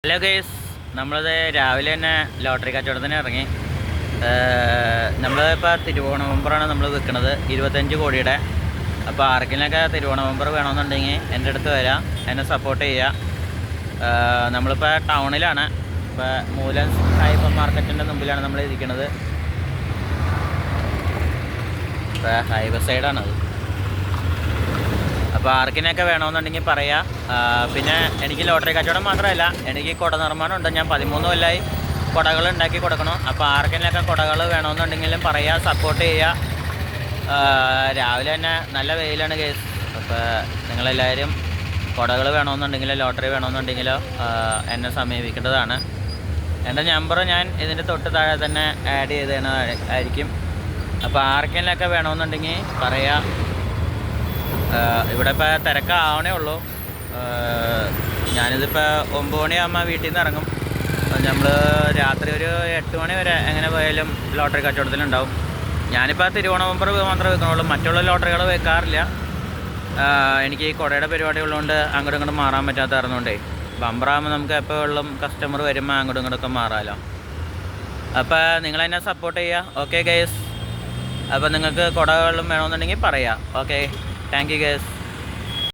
Hello guys, നമ്മളത് രാവിലെ തന്നെ ലോട്ടറി കച്ചവടത്തിന് ഇറങ്ങി. നമ്മളിപ്പോൾ തിരുവോണമമ്പറാണ് നമ്മൾ വിൽക്കുന്നത്, 25 കോടിയുടെ. അപ്പോൾ ആർക്കെങ്കിലൊക്കെ തിരുവോണമമ്പർ വേണമെന്നുണ്ടെങ്കിൽ എൻ്റെ അടുത്ത് വരാം, എന്നെ സപ്പോർട്ട് ചെയ്യുക. നമ്മളിപ്പോൾ ടൗണിലാണ്, ഇപ്പോൾ മൂലൻസ് ഹൈപ്പർ മാർക്കറ്റിൻ്റെ മുമ്പിലാണ് നമ്മൾ ഇരിക്കുന്നത്. ഇപ്പോൾ ഹൈവേ സൈഡാണത്. അപ്പോൾ ആർക്കിനൊക്കെ വേണമെന്നുണ്ടെങ്കിൽ പറയാം. പിന്നെ എനിക്ക് ലോട്ടറി കച്ചവടം മാത്രമല്ല, എനിക്ക് കുട നിർമ്മാണമുണ്ട്. ഞാൻ 13 കൊല്ലമായി കുടകൾ ഉണ്ടാക്കി കൊടുക്കണം. അപ്പോൾ ആർക്കിനൊക്കെ കുടകൾ വേണമെന്നുണ്ടെങ്കിലും പറയാം, സപ്പോർട്ട് ചെയ്യുക. രാവിലെ തന്നെ നല്ല വെയിലാണ് കേസ്. അപ്പോൾ നിങ്ങളെല്ലാവരും കുടകൾ വേണമെന്നുണ്ടെങ്കിലോ ലോട്ടറി വേണമെന്നുണ്ടെങ്കിലോ എന്നെ സമീപിക്കേണ്ടതാണ്. എൻ്റെ നമ്പർ ഞാൻ ഇതിൻ്റെ തൊട്ട് താഴെ തന്നെ ആഡ് ചെയ്തതായിരിക്കും. അപ്പോൾ ആർക്കെങ്കിലൊക്കെ വേണമെന്നുണ്ടെങ്കിൽ പറയാം. ഇവിടെ ഇപ്പോൾ തിരക്കാവണേ ഉള്ളൂ. ഞാനിതിപ്പോൾ 9 മണിയാകുമ്പോൾ വീട്ടിൽ നിന്ന് ഇറങ്ങും. നമ്മൾ രാത്രി ഒരു 8 മണി വരെ എങ്ങനെ പോയാലും ലോട്ടറി കച്ചവടത്തിലുണ്ടാവും. ഞാനിപ്പോൾ തിരുവോണമമ്പർ മാത്രമേ വെക്കുന്നുള്ളൂ, മറ്റുള്ള ലോട്ടറികൾ വെക്കാറില്ല. എനിക്ക് ഈ കുടയുടെ പരിപാടി ഉള്ളതുകൊണ്ട് അങ്ങോട്ടും ഇങ്ങോട്ടും മാറാൻ പറ്റാത്ത കാരണമുണ്ടേ. ബമ്പറാകുമ്പോൾ നമുക്ക് എപ്പോഴും കസ്റ്റമർ വരുമ്പോൾ അങ്ങോട്ടും ഇങ്ങോട്ടൊക്കെ മാറാമല്ലോ. അപ്പോൾ നിങ്ങളെന്നെ സപ്പോർട്ട് ചെയ്യുക. ഓക്കെ ഗൈസ്, അപ്പോൾ നിങ്ങൾക്ക് കുടകളും വേണമെന്നുണ്ടെങ്കിൽ പറയാം. Okay, thank you guys.